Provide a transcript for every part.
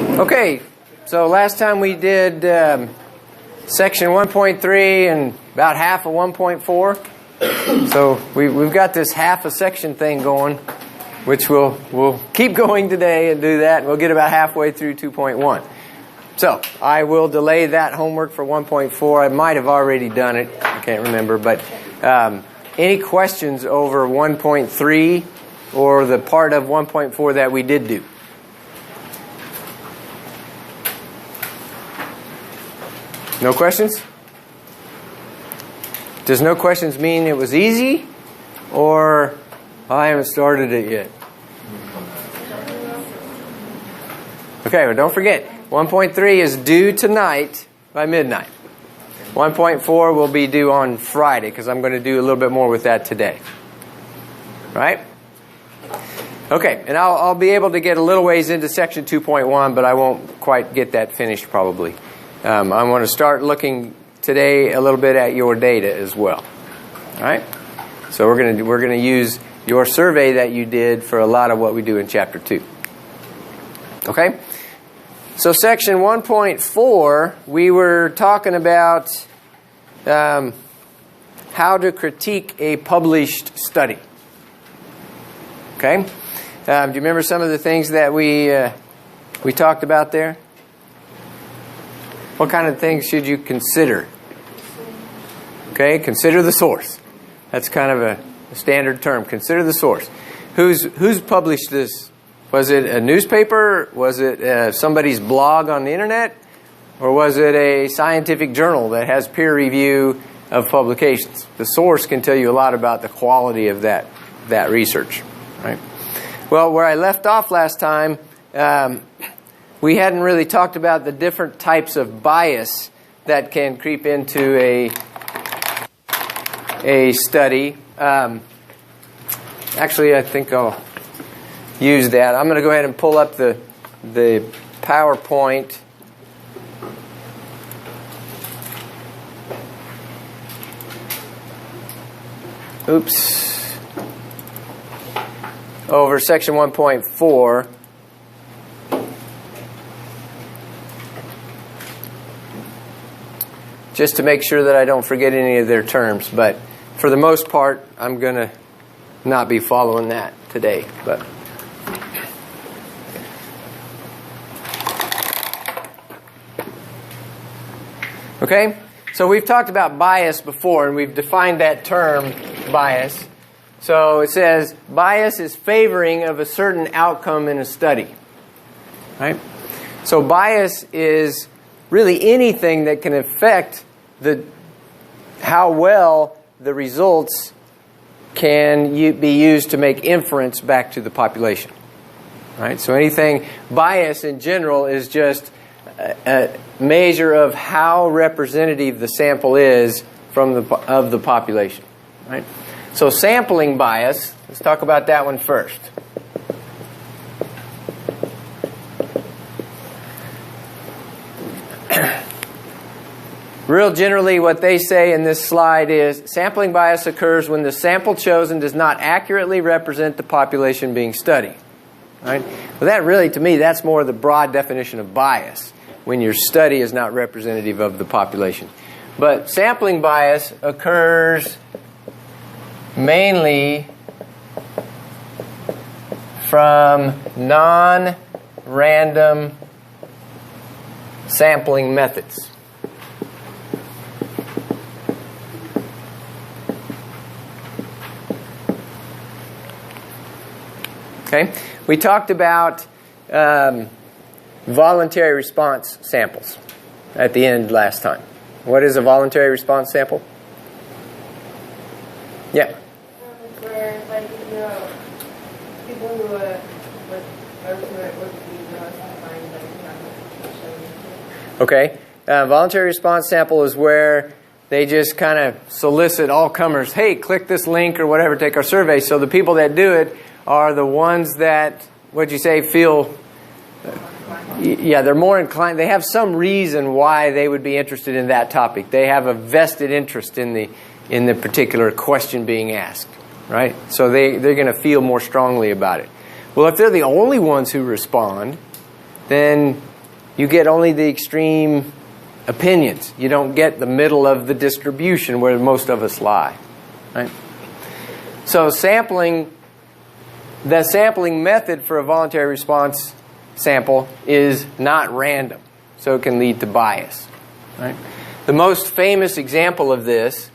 Okay, so last time we did section 1.3 and about half of 1.4. So we've got this half a section thing going, which we'll keep going today and do that. And we'll get about halfway through 2.1. So I will delay that homework for 1.4. I might have already done it. I can't remember. But any questions over 1.3 or the part of 1.4 that we did do? No questions? Does no questions mean it was easy? Or I haven't started it yet? Okay, but don't forget, 1.3 is due tonight by midnight. 1.4 will be due on Friday, because I'm going to do a little bit more with that today. Right? Okay, and I'll be able to get a little ways into section 2.1, but I won't quite get that finished probably. I want to start looking today a little bit at your data as well. All right? So we're going to use your survey that you did for a lot of what we do in chapter 2. Okay? So section 1.4, we were talking about how to critique a published study. Okay? Do you remember some of the things that we talked about there? What kind of things should you consider? Okay, consider the source. That's kind of a standard term. Consider the source. Who's published this? Was it a newspaper? Was it somebody's blog on the internet? Or was it a scientific journal that has peer review of publications? The source can tell you a lot about the quality of that research. Right? Well, where I left off last time, we hadn't really talked about the different types of bias that can creep into a study. Actually, I think I'll use that. I'm going to go ahead and pull up the PowerPoint. Oops. Over section 1.4. Just to make sure that I don't forget any of their terms. But for the most part, I'm going to not be following that today. But okay, so we've talked about bias before, and we've defined that term, bias. So it says, bias is favoring of a certain outcome in a study. Right? So bias is really anything that can affect how well the results can be used to make inference back to the population. Right? So anything, bias in general is just a measure of how representative the sample is of the population. Right? So sampling bias, let's talk about that one first. Real generally, what they say in this slide is sampling bias occurs when the sample chosen does not accurately represent the population being studied. Right? Well, that really, to me, that's more the broad definition of bias, when your study is not representative of the population. But sampling bias occurs mainly from non-random sampling methods. Okay, we talked about voluntary response samples at the end last time. What is a voluntary response sample? Yeah. Where, like, people who okay, voluntary response sample is where they just kind of solicit all comers. Hey, click this link or whatever, take our survey. So the people that do it are the ones that, what'd you say, feel, yeah, they're more inclined. They have some reason why they would be interested in that topic. They have a vested interest in the particular question being asked, right? So they're going to feel more strongly about it. Well, if they're the only ones who respond, then you get only the extreme opinions. You don't get the middle of the distribution where most of us lie. Right? So the sampling method for a voluntary response sample is not random. So it can lead to bias. Right? The most famous example of this,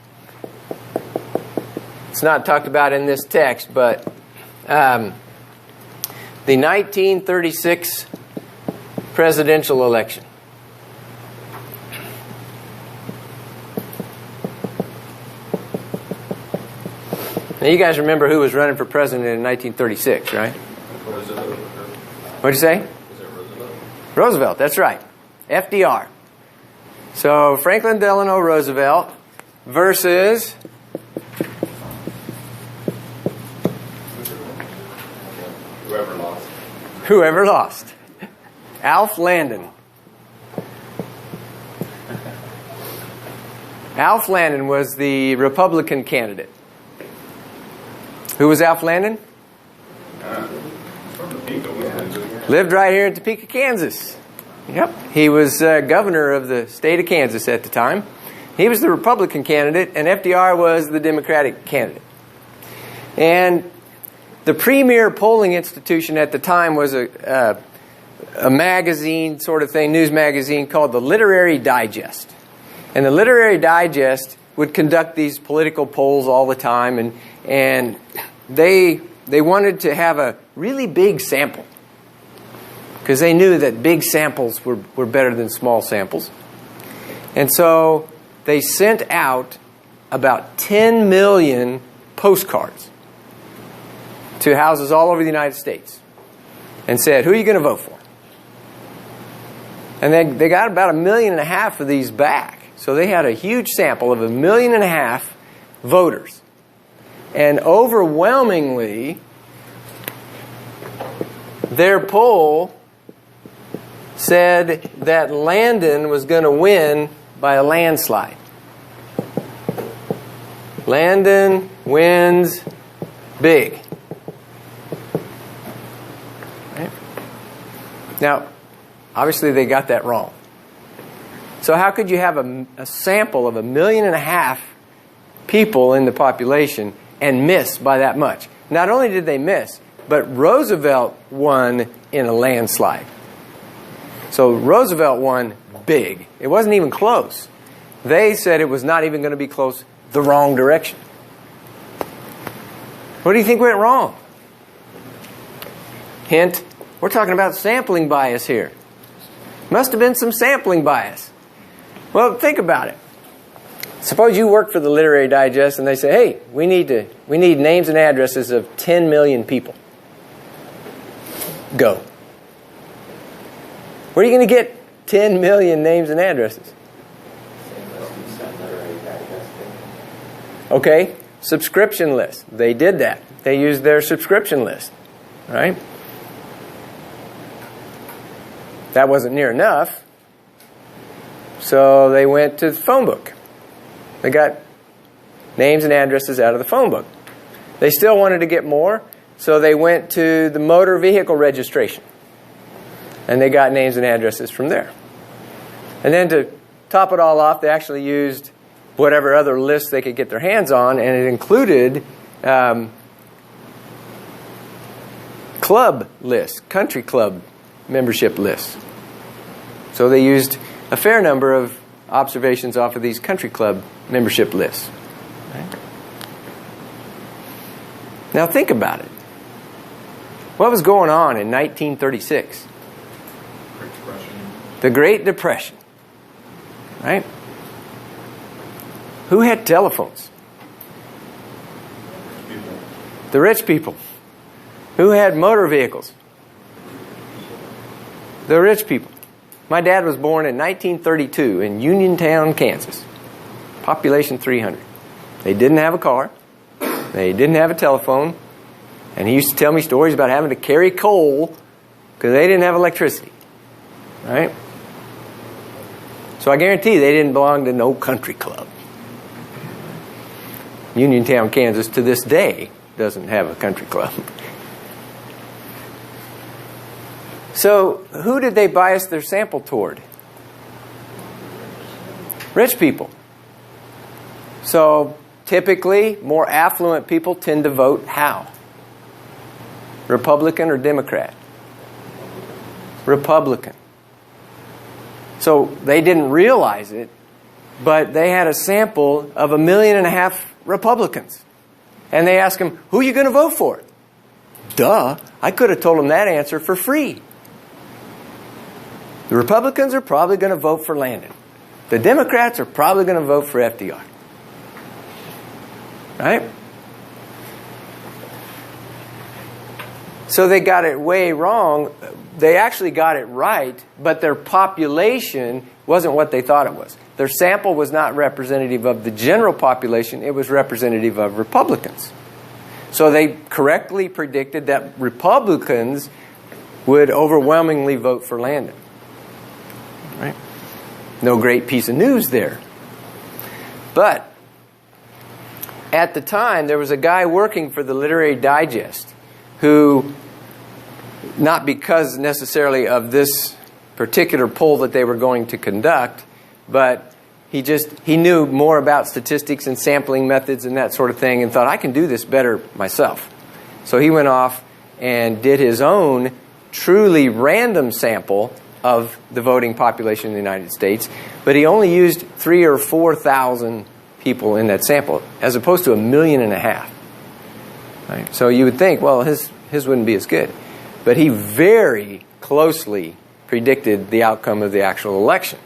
it's not talked about in this text, but the 1936 presidential election. Now you guys remember who was running for president in 1936, right? What'd you say? Roosevelt, that's right. FDR. So Franklin Delano Roosevelt versus whoever lost. Alf Landon. Alf Landon was the Republican candidate. Who was Alf Landon? Lived right here in Topeka, Kansas. Yep. He was governor of the state of Kansas at the time. He was the Republican candidate, and FDR was the Democratic candidate. And the premier polling institution at the time was a magazine sort of thing, news magazine called the Literary Digest. And the Literary Digest would conduct these political polls all the time, and they wanted to have a really big sample because they knew that big samples were better than small samples. And so they sent out about 10 million postcards to houses all over the United States and said, who are you going to vote for? And they got about 1.5 million of these back. So they had a huge sample of 1.5 million voters. And overwhelmingly, their poll said that Landon was going to win by a landslide. Landon wins big. Right? Now, obviously they got that wrong. So how could you have a sample of 1.5 million people in the population and miss by that much? Not only did they miss, but Roosevelt won in a landslide. So Roosevelt won big. It wasn't even close. They said it was not even going to be close the wrong direction. What do you think went wrong? Hint, we're talking about sampling bias here. Must have been some sampling bias. Well, think about it. Suppose you work for the Literary Digest and they say, hey, we need names and addresses of 10 million people. Go. Where are you going to get 10 million names and addresses? Okay, subscription list. They did that. They used their subscription list, right? That wasn't near enough. So they went to the phone book. They got names and addresses out of the phone book. They still wanted to get more, so they went to the motor vehicle registration. And they got names and addresses from there. And then to top it all off, they actually used whatever other lists they could get their hands on, and it included club lists, country club membership lists. So they used a fair number of observations off of these country club membership lists. Right? Now think about it. What was going on in 1936? The Great Depression. Right? Who had telephones? The rich people. Who had motor vehicles? The rich people. My dad was born in 1932 in Uniontown, Kansas. Population 300. They didn't have a car. They didn't have a telephone. And he used to tell me stories about having to carry coal because they didn't have electricity. Right? So I guarantee they didn't belong to no country club. Uniontown, Kansas, to this day, doesn't have a country club. So who did they bias their sample toward? Rich people. So typically, more affluent people tend to vote how? Republican or Democrat? Republican. So they didn't realize it, but they had a sample of 1.5 million Republicans. And they asked them, who are you going to vote for? Duh, I could have told them that answer for free. The Republicans are probably going to vote for Landon. The Democrats are probably going to vote for FDR. Right? So they got it way wrong. They actually got it right, but their population wasn't what they thought it was. Their sample was not representative of the general population. It was representative of Republicans. So they correctly predicted that Republicans would overwhelmingly vote for Landon. Right? No great piece of news there. But at the time, there was a guy working for the Literary Digest who, not because necessarily of this particular poll that they were going to conduct, but he knew more about statistics and sampling methods and that sort of thing and thought, I can do this better myself. So he went off and did his own truly random sample of the voting population in the United States, but he only used 3,000 or 4,000 people in that sample, as opposed to 1.5 million. Right? So you would think, well, his wouldn't be as good. But he very closely predicted the outcome of the actual election.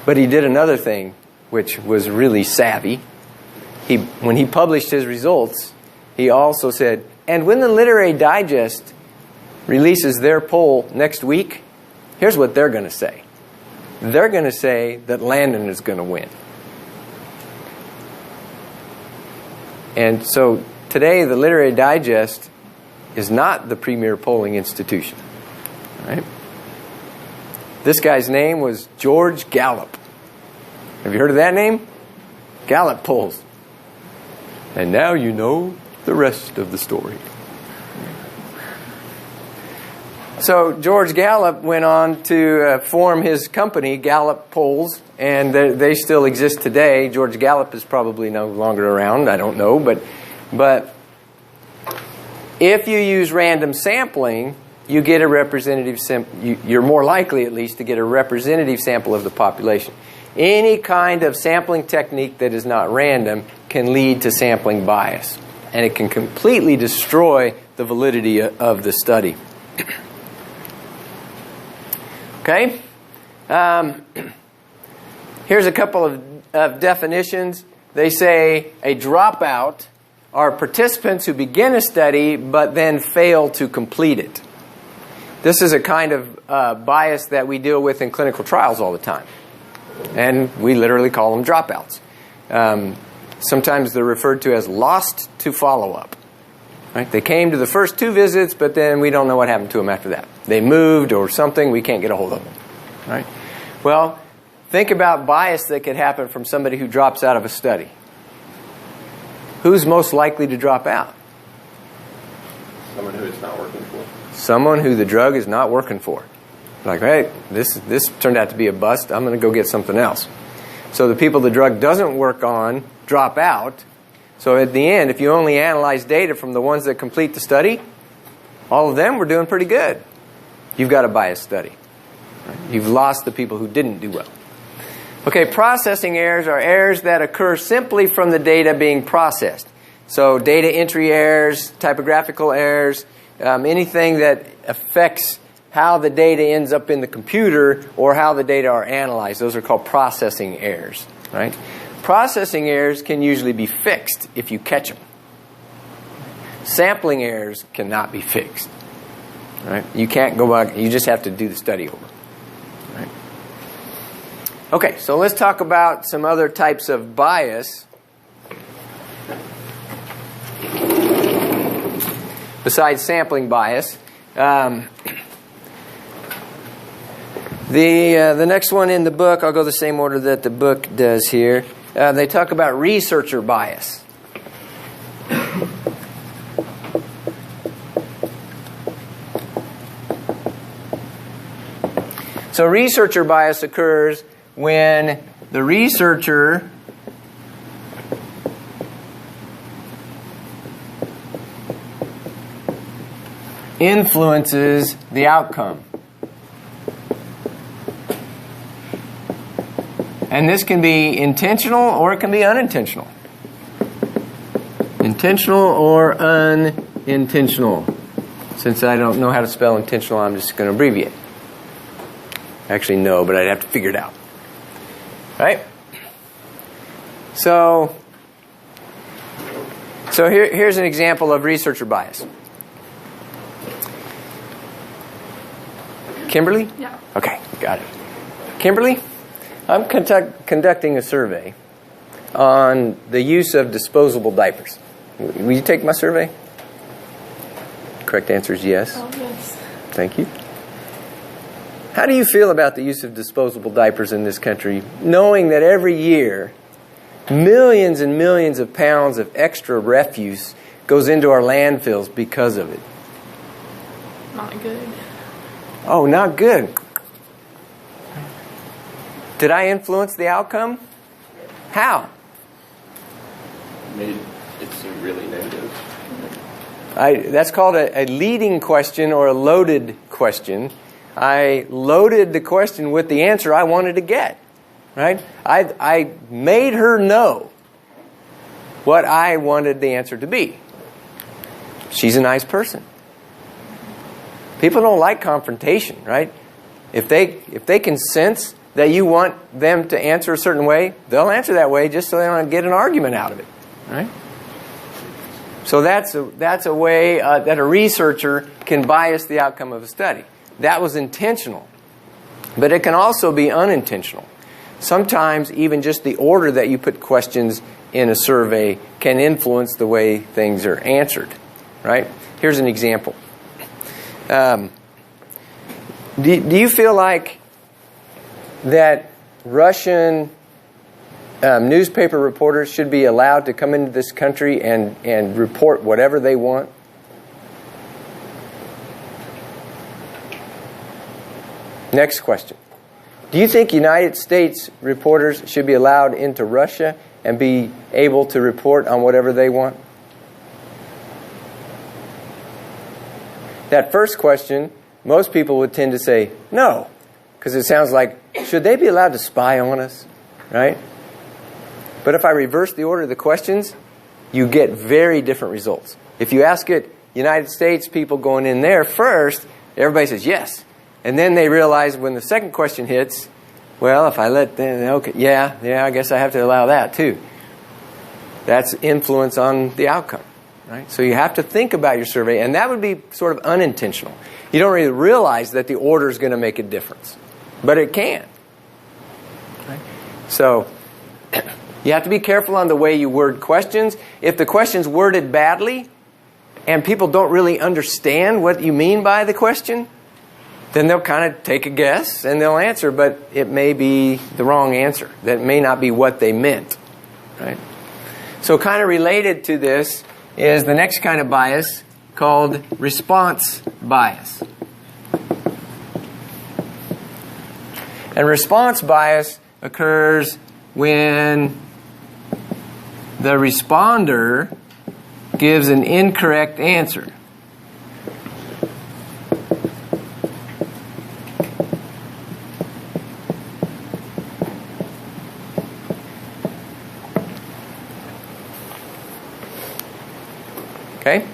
But he did another thing, which was really savvy. When he published his results, he also said, and when the Literary Digest releases their poll next week, here's what they're going to say. They're going to say that Landon is going to win. And so today, the Literary Digest is not the premier polling institution. Right? This guy's name was George Gallup. Have you heard of that name? Gallup polls. And now you know the rest of the story. So George Gallup went on to form his company, Gallup Polls, and they still exist today. George Gallup is probably no longer around. I don't know, but if you use random sampling, you get a representative you're more likely, at least, to get a representative sample of the population. Any kind of sampling technique that is not random can lead to sampling bias, and it can completely destroy the validity of the study. Okay? Here's a couple of definitions. They say a dropout are participants who begin a study but then fail to complete it. This is a kind of bias that we deal with in clinical trials all the time. And we literally call them dropouts. Sometimes they're referred to as lost to follow-up. Right? They came to the first 2 visits, but then we don't know what happened to them after that. They moved or something, we can't get a hold of them. Right? Well, think about bias that could happen from somebody who drops out of a study. Who's most likely to drop out? Someone who it's not working for. Someone who the drug is not working for. Like, hey, this turned out to be a bust. I'm going to go get something else. So the people the drug doesn't work on drop out. So at the end, if you only analyze data from the ones that complete the study, all of them were doing pretty good. You've got a biased study. Right? You've lost the people who didn't do well. Okay, processing errors are errors that occur simply from the data being processed. So data entry errors, typographical errors, anything that affects how the data ends up in the computer or how the data are analyzed. Those are called processing errors. Right? Processing errors can usually be fixed if you catch them. Sampling errors cannot be fixed. Right? You can't go back. You just have to do the study over. Right? Okay, so let's talk about some other types of bias besides sampling bias. The next one in the book, I'll go the same order that the book does here. They talk about researcher bias. So researcher bias occurs when the researcher influences the outcome. And this can be intentional or it can be unintentional. Intentional or unintentional. Since I don't know how to spell intentional, I'm just going to abbreviate. Actually, no, but I'd have to figure it out. Right? So here's an example of researcher bias. Kimberly? Yeah. Okay, got it. Kimberly, I'm conducting a survey on the use of disposable diapers. Will you take my survey? Correct answer is yes. Oh, yes. Thank you. How do you feel about the use of disposable diapers in this country, knowing that every year millions and millions of pounds of extra refuse goes into our landfills because of it? Not good. Oh, not good. Did I influence the outcome? How? Made it seem really negative. That's called a leading question or a loaded question. I loaded the question with the answer I wanted to get. Right? I made her know what I wanted the answer to be. She's a nice person. People don't like confrontation, right? If they can sense that you want them to answer a certain way, they'll answer that way just so they don't get an argument out of it, right? So that's a way that a researcher can bias the outcome of a study. That was intentional, but it can also be unintentional. Sometimes even just the order that you put questions in a survey can influence the way things are answered, right? Here's an example. Do you feel like that Russian newspaper reporters should be allowed to come into this country and report whatever they want? Next question. Do you think United States reporters should be allowed into Russia and be able to report on whatever they want? That first question, most people would tend to say no, because it sounds like, should they be allowed to spy on us, right? But if I reverse the order of the questions, you get very different results. If you ask it, United States people going in there first, everybody says yes. And then they realize when the second question hits, well, if I let them, okay, yeah, I guess I have to allow that too. That's influence on the outcome, right? So you have to think about your survey, and that would be sort of unintentional. You don't really realize that the order is going to make a difference, but it can. Right? So you have to be careful on the way you word questions. If the question's worded badly and people don't really understand what you mean by the question, then they'll kind of take a guess and they'll answer, but it may be the wrong answer. That may not be what they meant. Right? So kind of related to this is the next kind of bias called response bias. And response bias occurs when the responder gives an incorrect answer. Okay?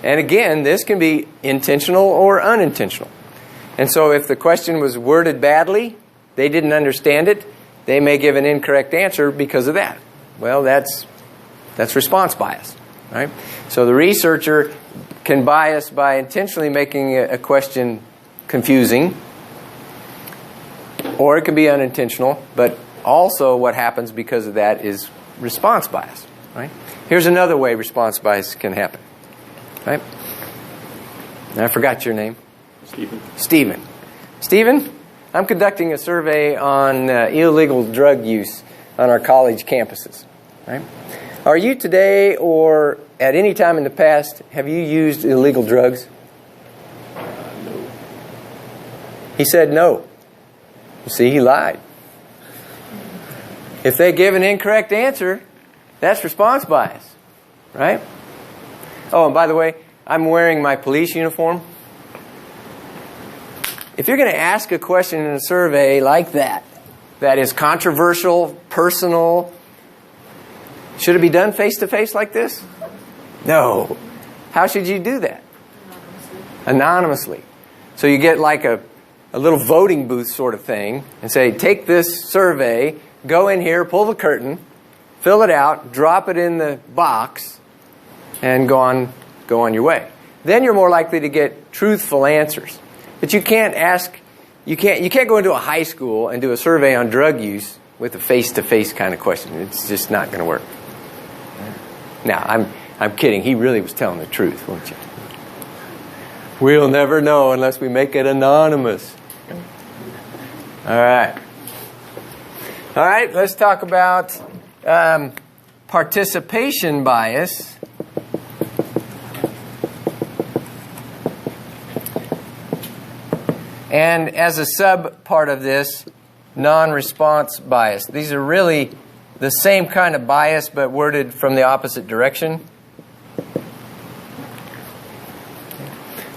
And again, this can be intentional or unintentional. And so if the question was worded badly, they didn't understand it, they may give an incorrect answer because of that. Well, that's response bias, right? So the researcher can bias by intentionally making a question confusing, or it can be unintentional, but also what happens because of that is response bias, right? Here's another way response bias can happen, right? And I forgot your name. Stephen. Stephen, I'm conducting a survey on illegal drug use on our college campuses, right? Are you today or at any time in the past, have you used illegal drugs? No. He said no. You see, he lied. If they give an incorrect answer, that's response bias, right? Oh, and by the way, I'm wearing my police uniform. If you're going to ask a question in a survey like that is controversial, personal, should it be done face-to-face like this? No. How should you do that? Anonymously. So you get like a little voting booth sort of thing and say, take this survey, go in here, pull the curtain, fill it out, drop it in the box, and go on your way. Then you're more likely to get truthful answers. But you can't go into a high school and do a survey on drug use with a face-to-face kind of question. It's just not going to work. Now, I'm kidding. He really was telling the truth, weren't you? We'll never know unless we make it anonymous. All right. All right, let's talk about participation bias. And as a sub-part of this, non-response bias. These are really the same kind of bias, but worded from the opposite direction.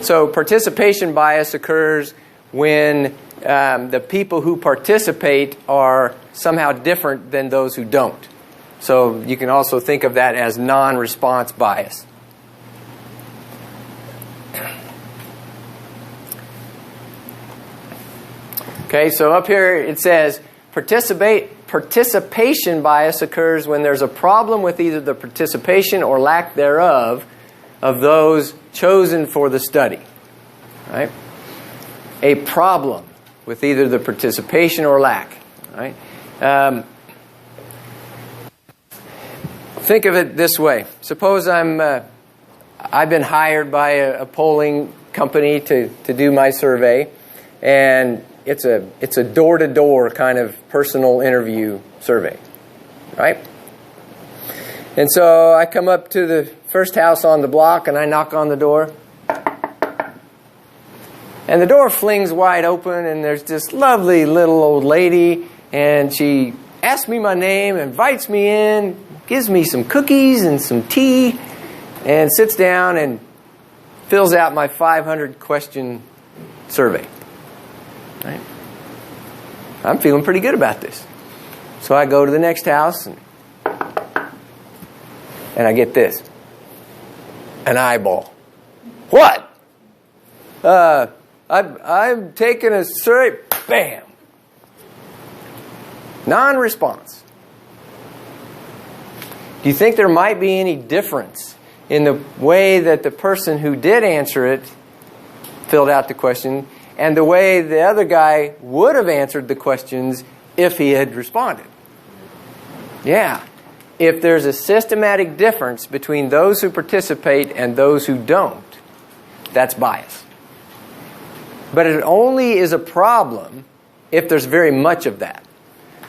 So participation bias occurs when the people who participate are somehow different than those who don't. So you can also think of that as non-response bias. Okay, so up here it says participation bias occurs when there's a problem with either the participation or lack thereof of those chosen for the study. Right? A problem with either the participation or lack. Right? Think of it this way. Suppose I've been hired by a polling company to do my survey, and it's a door-to-door kind of personal interview survey, right? And so I come up to the first house on the block and I knock on the door. And the door flings wide open and there's this lovely little old lady, and she asks me my name, invites me in, gives me some cookies and some tea, and sits down and fills out my 500-question survey. Right? I'm feeling pretty good about this. So I go to the next house and I get this. An eyeball. What? I'm taking a survey. Bam. Non-response. Do you think there might be any difference in the way that the person who did answer it filled out the question and the way the other guy would have answered the questions if he had responded? Yeah. If there's a systematic difference between those who participate and those who don't, that's bias. But it only is a problem if there's very much of that.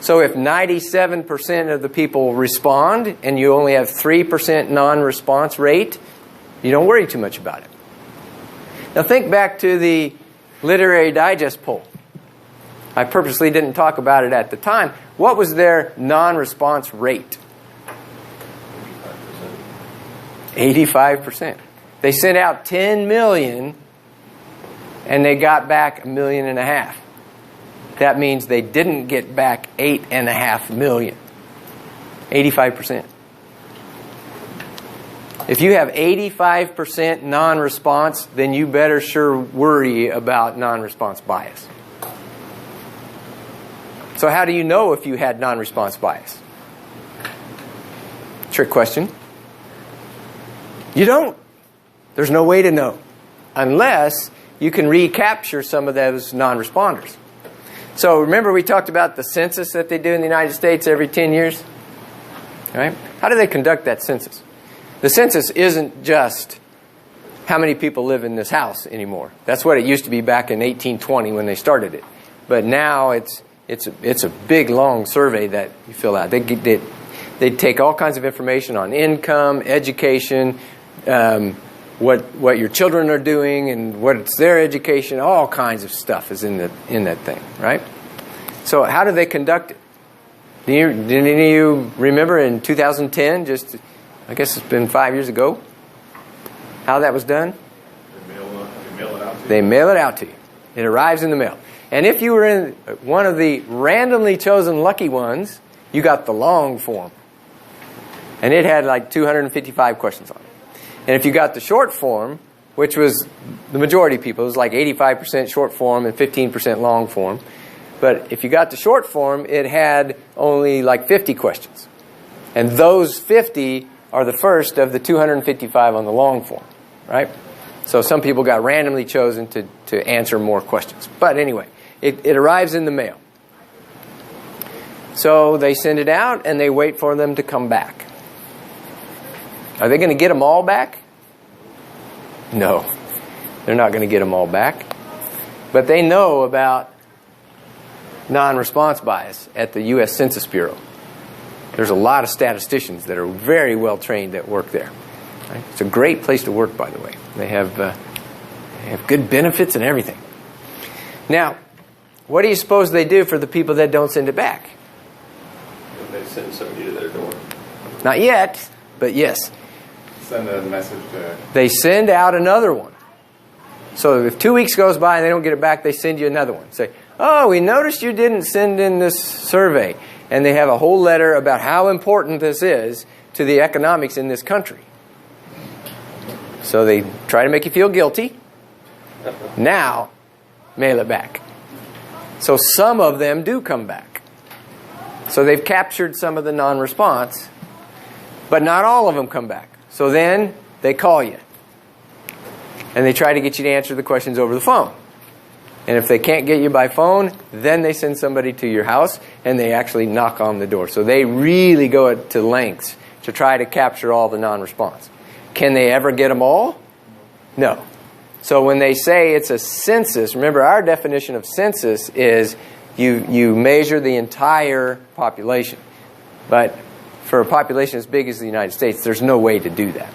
So if 97% of the people respond and you only have 3% non-response rate, you don't worry too much about it. Now think back to the Literary Digest poll. I purposely didn't talk about it at the time. What was their non-response rate? 85%. They sent out 10 million and they got back 1.5 million. That means they didn't get back 8.5 million. 85%. If you have 85% non-response, then you better sure worry about non-response bias. So how do you know if you had non-response bias? Trick question. You don't. There's no way to know unless you can recapture some of those non-responders. So remember we talked about the census that they do in the United States every 10 years? All right? How do they conduct that census? The census isn't just how many people live in this house anymore. That's what it used to be back in 1820 when they started it. But now it's a big, long survey that you fill out. They take all kinds of information on income, education, what your children are doing, and what's their education. All kinds of stuff is in that thing, right? So how do they conduct it? Did any of you remember in 2010, just, I guess it's been 5 years ago, how that was done? They mail it out to you. It arrives in the mail. And if you were in one of the randomly chosen lucky ones, you got the long form. And it had like 255 questions on it. And if you got the short form, which was the majority of people, it was like 85% short form and 15% long form. But if you got the short form, it had only like 50 questions. And those 50 are the first of the 255 on the long form, right? So some people got randomly chosen to answer more questions. But anyway, it arrives in the mail. So they send it out and they wait for them to come back. Are they going to get them all back? No, they're not going to get them all back. But they know about non-response bias at the U.S. Census Bureau. There's a lot of statisticians that are very well trained that work there. Right? It's a great place to work, by the way. They have good benefits and everything. Now, what do you suppose they do for the people that don't send it back? They send somebody to their door. Not yet, but yes. Send a message to... They send out another one. So if 2 weeks goes by and they don't get it back, they send you another one. Say, oh, we noticed you didn't send in this survey. And they have a whole letter about how important this is to the economics in this country. So they try to make you feel guilty. Now, mail it back. So some of them do come back. So they've captured some of the non-response, but not all of them come back. So then they call you. And they try to get you to answer the questions over the phone. And if they can't get you by phone, then they send somebody to your house and they actually knock on the door. So they really go to lengths to try to capture all the non-response. Can they ever get them all? No. So when they say it's a census, remember our definition of census is you measure the entire population. But for a population as big as the United States, there's no way to do that.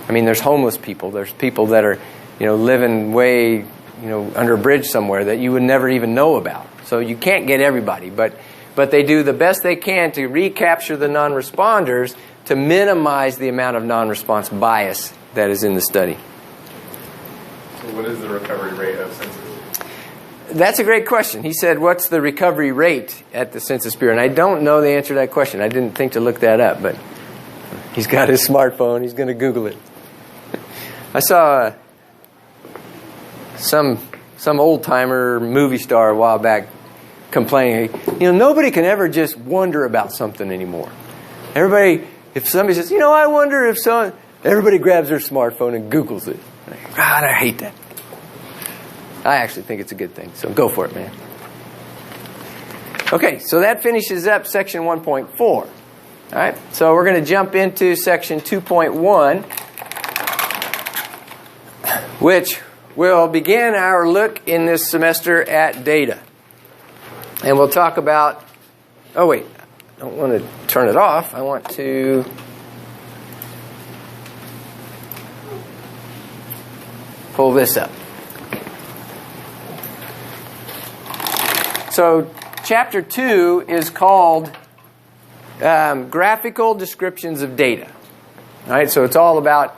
I mean, there's homeless people. There's people that are, living way, under a bridge somewhere that you would never even know about. So you can't get everybody. But they do the best they can to recapture the non-responders to minimize the amount of non-response bias that is in the study. So what is the recovery rate of census? That's a great question. He said, what's the recovery rate at the Census Bureau? And I don't know the answer to that question. I didn't think to look that up, but he's got his smartphone. He's going to Google it. I saw some old-timer movie star a while back complaining, nobody can ever just wonder about something anymore. Everybody, if somebody says, I wonder if so, everybody grabs their smartphone and Googles it. God, I hate that. I actually think it's a good thing, so go for it, man. Okay, so that finishes up section 1.4. All right, so we're going to jump into section 2.1, which will begin our look in this semester at data. And we'll talk about, oh wait, I don't want to turn it off. I want to pull this up. So chapter 2 is called Graphical Descriptions of Data. All right, so it's all about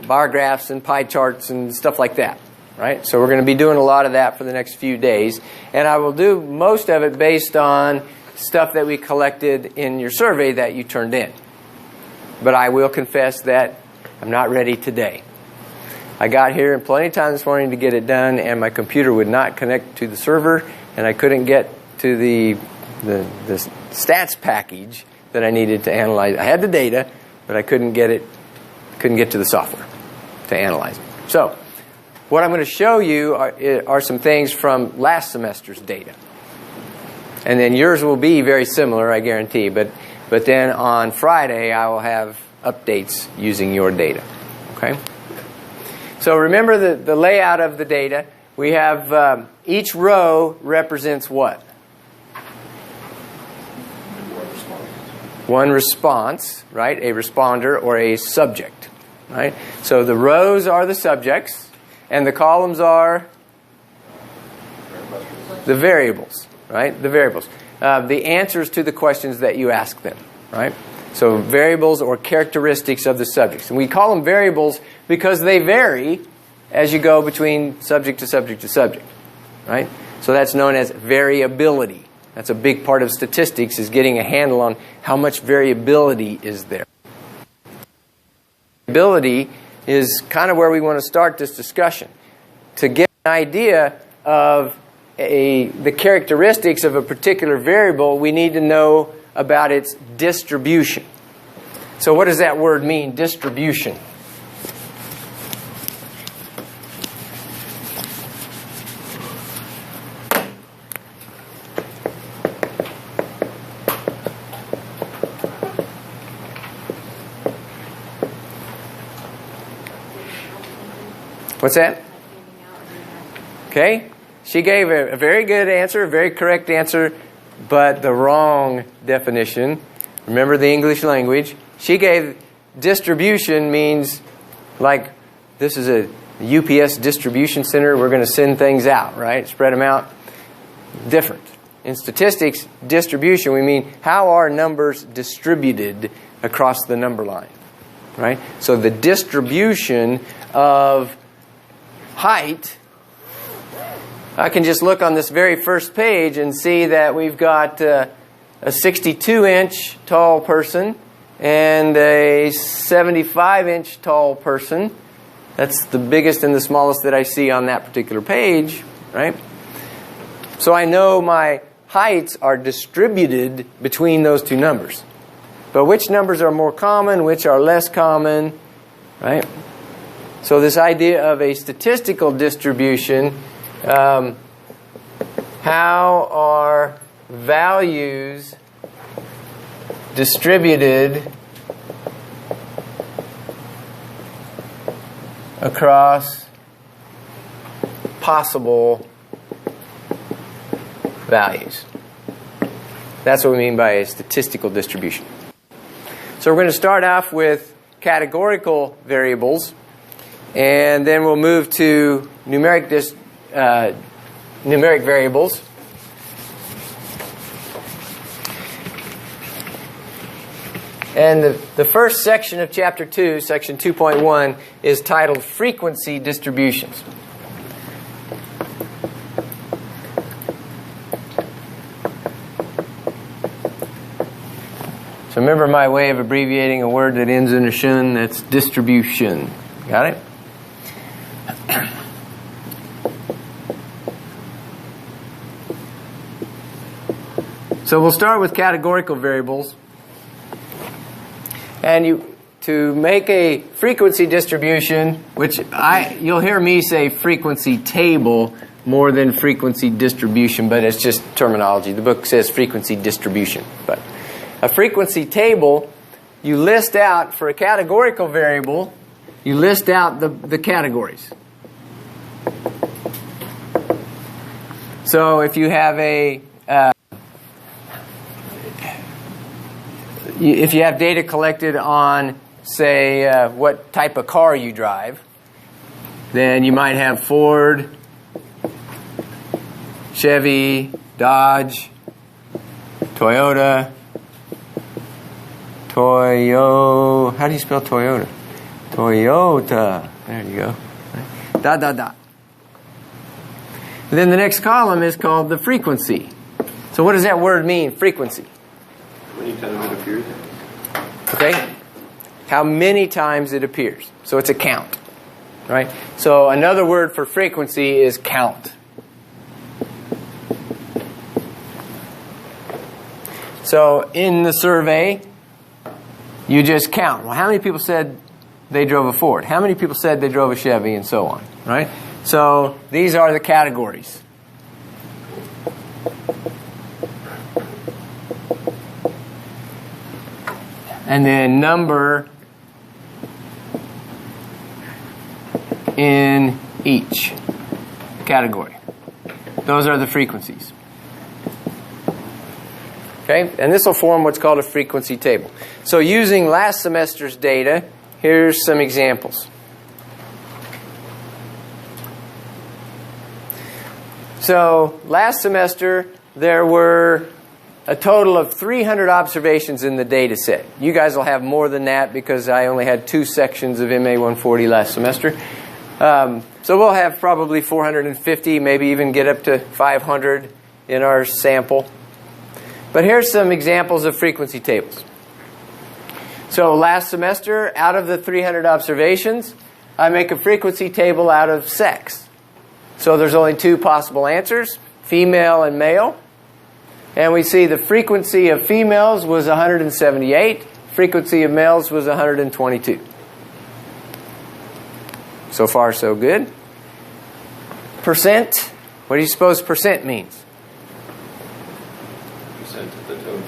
bar graphs and pie charts and stuff like that. Right? So we're going to be doing a lot of that for the next few days. And I will do most of it based on stuff that we collected in your survey that you turned in. But I will confess that I'm not ready today. I got here in plenty of time this morning to get it done, and my computer would not connect to the server, and I couldn't get to the stats package that I needed to analyze. I had the data, but I couldn't get to the software to analyze it. So what I'm going to show you are some things from last semester's data. And then yours will be very similar, I guarantee. But then on Friday, I will have updates using your data. Okay? So remember the layout of the data. We have each row represents what? One response, right? A responder or a subject, right? So the rows are the subjects, and the columns are the variables, right? The variables. The answers to the questions that you ask them, right? So variables or characteristics of the subjects. And we call them variables because they vary as you go between subject to subject to subject, right? So that's known as variability. That's a big part of statistics, is getting a handle on how much variability is there. Variability is kind of where we want to start this discussion. To get an idea of the characteristics of a particular variable, we need to know about its distribution. So what does that word mean, distribution? What's that? Okay. She gave a very good answer, a very correct answer, but the wrong definition. Remember the English language. She gave distribution means like this is a UPS distribution center. We're going to send things out, right? Spread them out. Different. In statistics, distribution, we mean how are numbers distributed across the number line, right? So the distribution of height, I can just look on this very first page and see that we've got a 62-inch tall person and a 75-inch tall person. That's the biggest and the smallest that I see on that particular page, right? So I know my heights are distributed between those two numbers. But which numbers are more common, which are less common, right? So this idea of a statistical distribution, how are values distributed across possible values? That's what we mean by a statistical distribution. So we're going to start off with categorical variables, and then we'll move to numeric variables. And the first section of Chapter 2, Section 2.1, is titled Frequency Distributions. So remember my way of abbreviating a word that ends in a shun? That's distribution. Got it? So we'll start with categorical variables. And to make a frequency distribution, which you'll hear me say frequency table more than frequency distribution, but it's just terminology. The book says frequency distribution. But a frequency table, you list out for a categorical variable, you list out the categories. So if you have if you have data collected on, say, what type of car you drive, then you might have Ford, Chevy, Dodge, Toyota, how do you spell Toyota? Toyota. There you go. Dot, dot, dot. Then the next column is called the frequency. So what does that word mean, frequency? How many times it appears? Okay? How many times it appears. So it's a count. Right? So another word for frequency is count. So in the survey, you just count. Well, how many people said they drove a Ford? How many people said they drove a Chevy, and so on? Right? So these are the categories. And then number in each category. Those are the frequencies. Okay? And this will form what's called a frequency table. So using last semester's data, here's some examples. So last semester there were a total of 300 observations in the data set. You guys will have more than that because I only had 2 sections of MA140 last semester. So we'll have probably 450, maybe even get up to 500 in our sample. But here's some examples of frequency tables. So last semester, out of the 300 observations, I make a frequency table out of sex. So there's only 2 possible answers, female and male. And we see the frequency of females was 178. Frequency of males was 122. So far, so good. Percent. What do you suppose percent means? Percent of the total.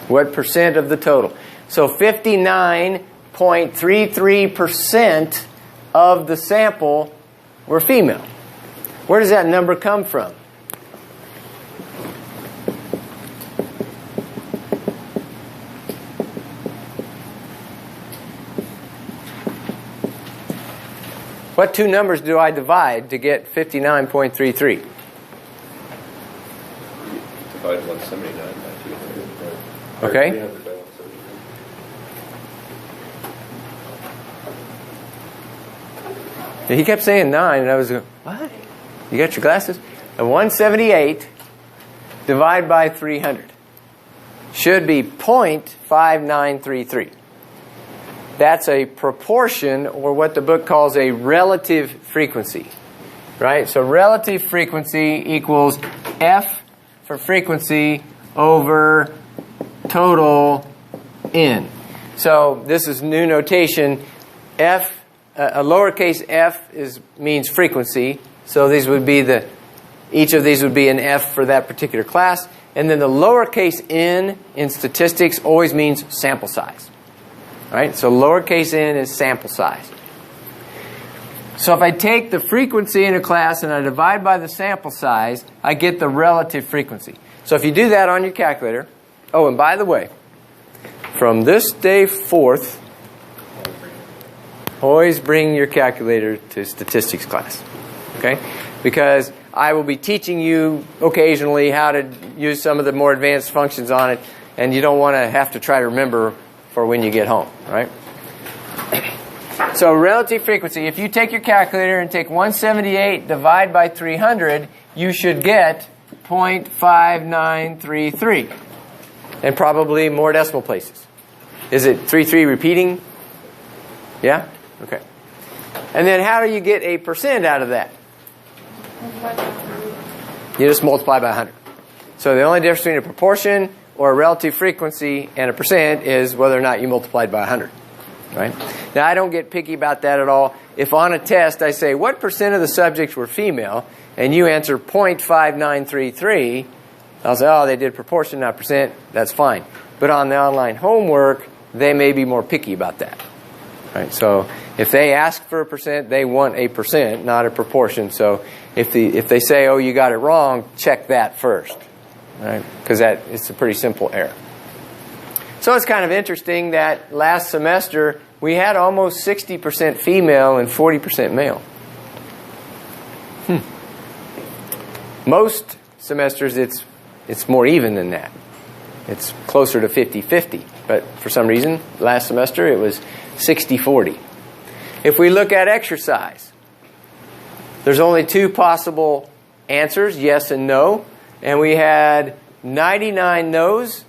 What percent of the total? So 59.33% of the sample were female. Where does that number come from? What 2 numbers do I divide to get 59.33? Divide 179 by 200. Okay. 300 by 179. He kept saying 9, and I was going, what? You got your glasses? A 178 divided by 300 should be 0.5933. That's a proportion, or what the book calls a relative frequency. Right? So relative frequency equals F for frequency over total N. So this is new notation. F, a lowercase f means frequency. So these would be each of these would be an F for that particular class. And then the lowercase n in statistics always means sample size. Right? So lowercase n is sample size. So if I take the frequency in a class and I divide by the sample size, I get the relative frequency. So if you do that on your calculator, oh, and by the way, from this day forth, always bring your calculator to statistics class. Okay? Because I will be teaching you occasionally how to use some of the more advanced functions on it, and you don't want to have to try to remember for when you get home, right? So relative frequency, if you take your calculator and take 178 divide by 300, you should get 0.5933. And probably more decimal places. Is it 33 repeating? Yeah? Okay. And then how do you get a percent out of that? You just multiply by 100. So the only difference between a proportion or a relative frequency and a percent is whether or not you multiplied by 100. Right? Now, I don't get picky about that at all. If on a test I say, what percent of the subjects were female, and you answer 0.5933, I'll say, oh, they did proportion, not percent. That's fine. But on the online homework, they may be more picky about that. Right? So if they ask for a percent, they want a percent, not a proportion. So if they say, oh, you got it wrong, check that first. Right? Because it's a pretty simple error. So it's kind of interesting that last semester we had almost 60% female and 40% male. Most semesters it's more even than that. It's closer to 50-50. But for some reason, last semester it was 60-40. If we look at exercise, there's only 2 possible answers, yes and no. And we had 99 no's,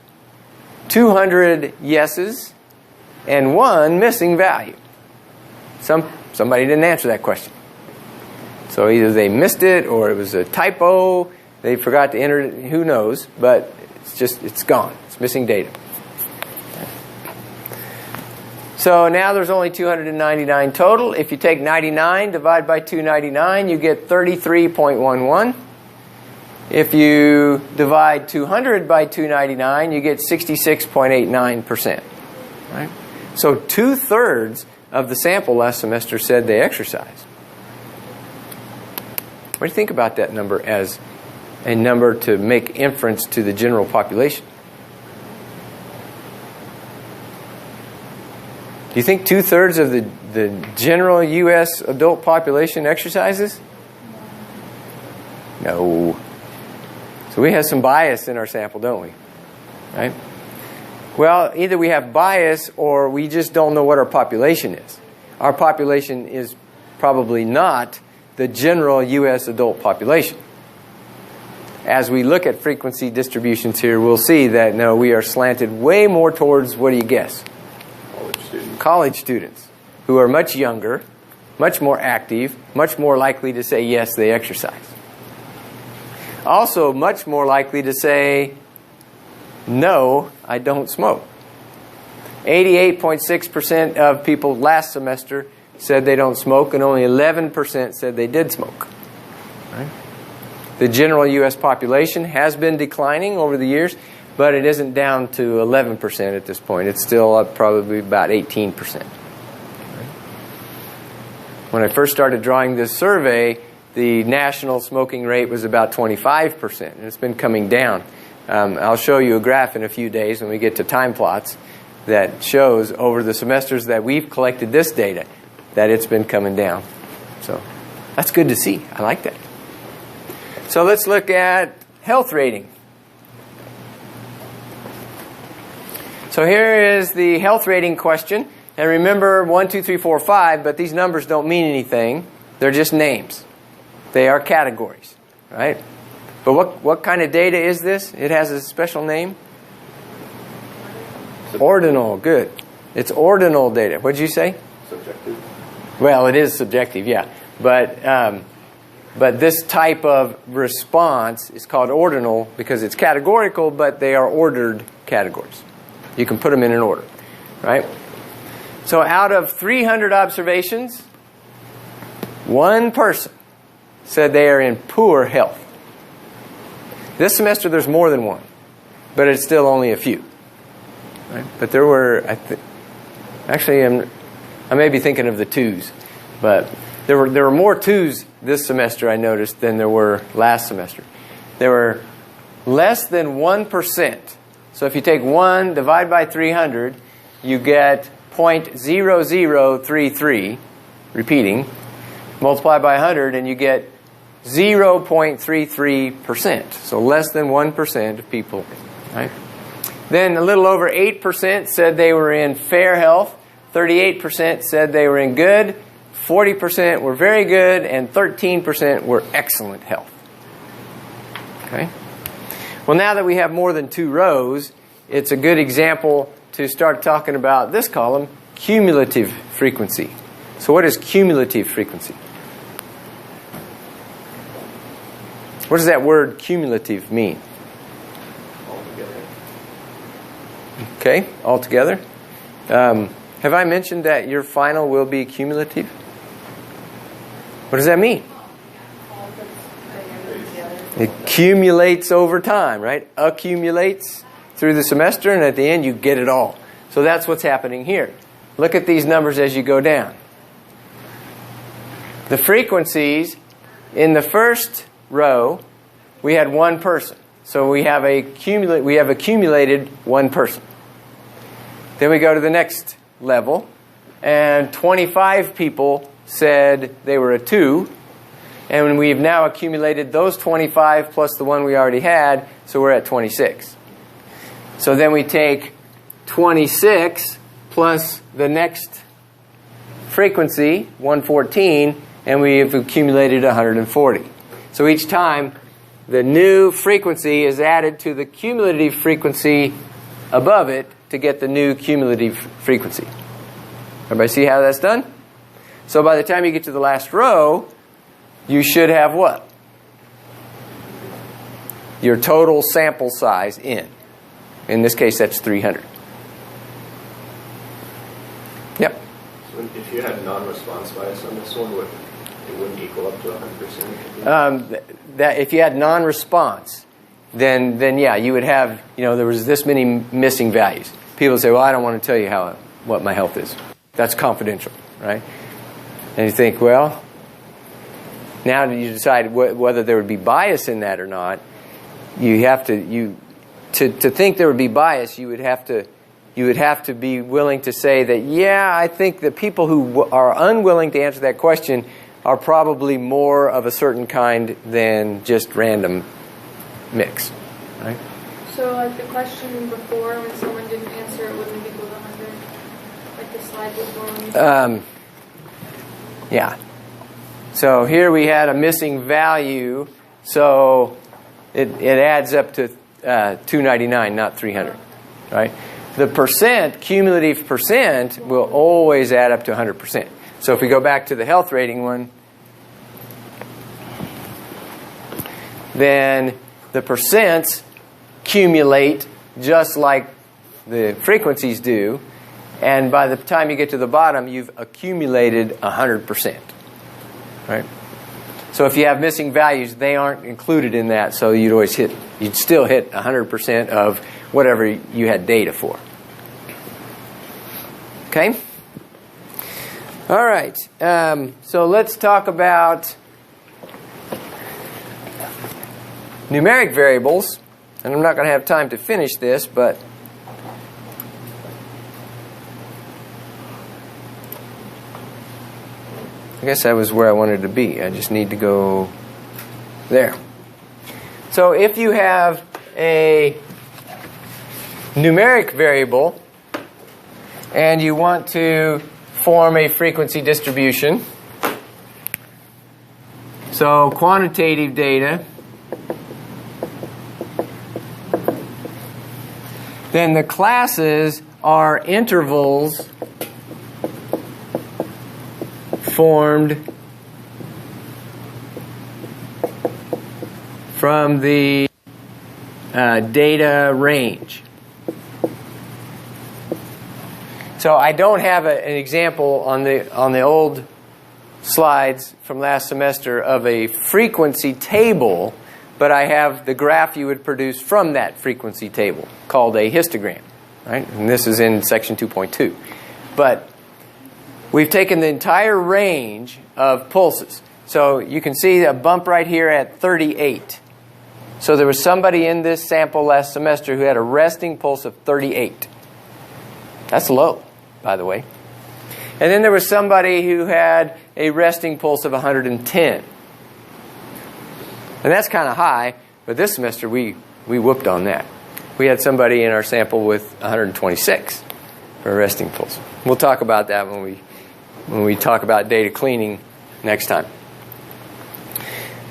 200 yeses, and 1 missing value. Somebody didn't answer that question. So either they missed it or it was a typo, they forgot to enter it, who knows, but it's gone. It's missing data. So now there's only 299 total. If you take 99, divide by 299, you get 33.11. If you divide 200 by 299, you get 66.89%. Right? So 2/3 of the sample last semester said they exercise. What do you think about that number as a number to make inference to the general population? Do you think 2/3 of the general U.S. adult population exercises? No. So we have some bias in our sample, don't we? Right? Well, either we have bias or we just don't know what our population is. Our population is probably not the general U.S. adult population. As we look at frequency distributions here, we'll see that, no, we are slanted way more towards, what do you guess? College students. College students, who are much younger, much more active, much more likely to say, yes, they exercise. Also, much more likely to say, no, I don't smoke. 88.6% of people last semester said they don't smoke, and only 11% said they did smoke. Right? The general U.S. population has been declining over the years, but it isn't down to 11% at this point. It's still up probably about 18%. When I first started drawing this survey, the national smoking rate was about 25%, and it's been coming down. I'll show you a graph in a few days when we get to time plots that shows over the semesters that we've collected this data that it's been coming down. So that's good to see. I like that. So let's look at health rating. So here is the health rating question. And remember 1, 2, 3, 4, 5, but these numbers don't mean anything. They're just names. They are categories, right? But what kind of data is this? It has a special name. Ordinal, good. It's ordinal data. What did you say? Subjective. Well, it is subjective, yeah. But this type of response is called ordinal because it's categorical, but they are ordered categories. You can put them in an order, right? So out of 300 observations, one person said they are in poor health. This semester there's more than one, but it's still only a few. Right? But there were, actually I may be thinking of the twos, but there were more twos this semester I noticed than there were last semester. There were less than 1%. So if you take 1, divide by 300, you get 0.0033, repeating, multiply by 100, and you get 0.33%. So less than 1% of people, right? Then a little over 8% said they were in fair health, 38% said they were in good, 40% were very good, and 13% were excellent health. Okay? Well, now that we have more than 2 rows, it's a good example to start talking about this column, cumulative frequency. So what is cumulative frequency? What does that word cumulative mean? Altogether. Okay, altogether. Have I mentioned that your final will be cumulative? What does that mean? It accumulates over time, right? Accumulates through the semester, and at the end you get it all. So that's what's happening here. Look at these numbers as you go down. The frequencies in the first row, we had one person. So we have accumulated one person. Then we go to the next level, and 25 people said they were a 2, and we've now accumulated those 25 plus the one we already had, so we're at 26. So then we take 26 plus the next frequency, 114, and we've accumulated 140. So each time, the new frequency is added to the cumulative frequency above it to get the new cumulative frequency. Everybody see how that's done? So by the time you get to the last row, you should have what? Your total sample size in. In this case, that's 300. Yep. So if you had non-response bias on this one, it wouldn't equal up to 100%? That if you had non-response, then yeah, you would have, there was this many missing values. People say, well, I don't want to tell you what my health is. That's confidential, right? And you think, well, now you decide whether there would be bias in that or not. You have to think there would be bias. You would have to be willing to say that, yeah, I think the people who are unwilling to answer that question are probably more of a certain kind than just random mix. Right? So like the question before, when someone didn't answer, it wouldn't equal to 100? Like the slide before when you Yeah. So here we had a missing value, so it adds up to 299, not 300. Right? The percent, cumulative percent, will always add up to 100%. So if we go back to the health rating one, then the percents accumulate just like the frequencies do, and by the time you get to the bottom, you've accumulated 100%. Right? So if you have missing values, they aren't included in that, so you'd still hit 100% of whatever you had data for. Okay? All right. So let's talk about numeric variables. And I'm not going to have time to finish this, but I guess that was where I wanted to be. I just need to go there. So if you have a numeric variable and you want to form a frequency distribution, so quantitative data, then the classes are intervals formed from the data range. So I don't have an example on the old slides from last semester of a frequency table, but I have the graph you would produce from that frequency table called a histogram, right? And this is in section 2.2. But we've taken the entire range of pulses. So you can see a bump right here at 38. So there was somebody in this sample last semester who had a resting pulse of 38. That's low, by the way. And then there was somebody who had a resting pulse of 110. And that's kind of high, but this semester we whooped on that. We had somebody in our sample with 126 for a resting pulse. We'll talk about that when we talk about data cleaning next time.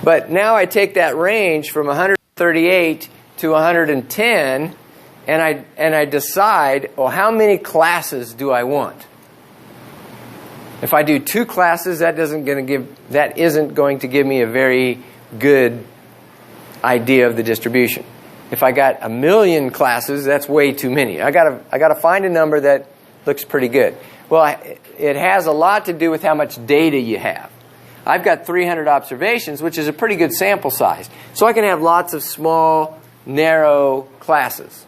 But now I take that range from 138 to 110, and I decide, well, how many classes do I want? If I do 2 classes, that isn't going to give me a very good idea of the distribution. If I got 1 million classes, that's way too many. I gotta find a number that looks pretty good. Well, it has a lot to do with how much data you have. I've got 300 observations, which is a pretty good sample size. So I can have lots of small, narrow classes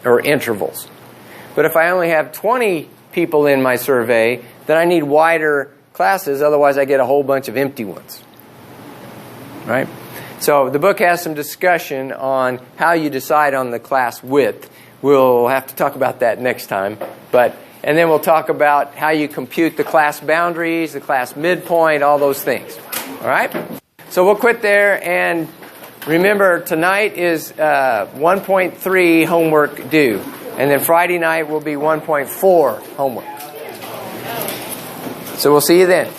or intervals. But if I only have 20 people in my survey, then I need wider classes, otherwise I get a whole bunch of empty ones. Right? So the book has some discussion on how you decide on the class width. We'll have to talk about that next time. And then we'll talk about how you compute the class boundaries, the class midpoint, all those things. All right? So we'll quit there. And remember, tonight is 1.3 homework due. And then Friday night will be 1.4 homework. So we'll see you then.